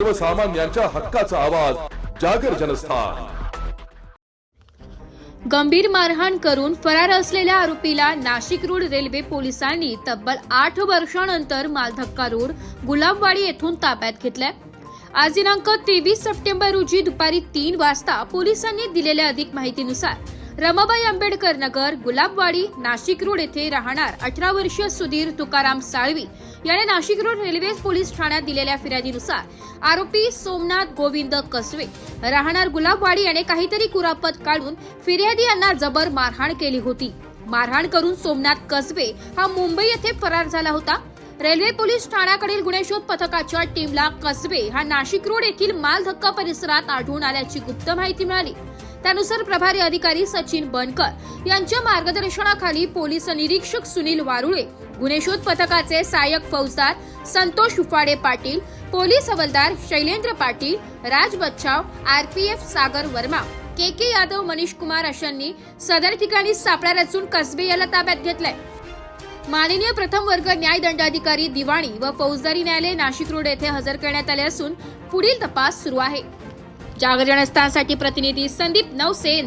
सर्वसामान्यांच्या हक्काचा आवाज जागर जनस्थान। गंभीर मारहाण करून फरार असलेल्या आरोपीला नाशिक रोड रेल्वे पोलिसांनी तब्बल 8 वर्षांनंतर मालधक्का रोड गुलाबवाडी येथून ताब्यात घेतलाय। आज दिनांक 23 सप्टेंबर रोजी दुपारी 3 वाजता पोलिसांनी दिलेल्या अधिक माहितीनुसार रमाबाई आंबेडकर नगर गुलाबवाडी नाशिक रोड येथे राहणार 18 वर्षीय सुधीर तुकाराम साळवी याने नाशिक रोड रेल्वे पोलीस ठाण्यात दिलेल्या फिर्यादीनुसार आरोपी सोमनाथ गोविंद कसवे राहणार गुलाबवाडी याने काहीतरी कुरापत काढून फिर्यादी यांना जबर मारहाण केली होती। मारहाण करून सोमनाथ कसवे हा मुंबई येथे फरार झाला होता। रेल्वे पोलीस ठाण्याकडील गुन्हे शोध पथकाच्या टीमला कसवे हा नाशिक रोड येथील मालधक्का परिसरात आढळून आल्याची गुप्त माहिती मिळाली। त्यानुसार प्रभारी अधिकारी सचिन बनकर यांच्या मार्गदर्शनाखाली पोलीस निरीक्षक सुनील वारुळे, गुन्हे शोध पथकाचे सहाय्यक फौजदार संतोष उफाडे पाटील, पोलीस हवालदार शैलेंद्र पाटील, राज बच्चाव, आरपीएफ सागर वर्मा, के यादव, मनीष कुमार अशांनी सदर ठिकाणी सापळा रचून कसबे याला ताब्यात घेतलाय। माननीय प्रथम वर्ग न्याय दंडाधिकारी दिवाणी व फौजदारी न्यायालय नाशिक रोड येथे हजर करण्यात आले असून पुढील तपास सुरू आहे। जागर जनस्थानसाठी प्रतिनिधी संदीप नवसे।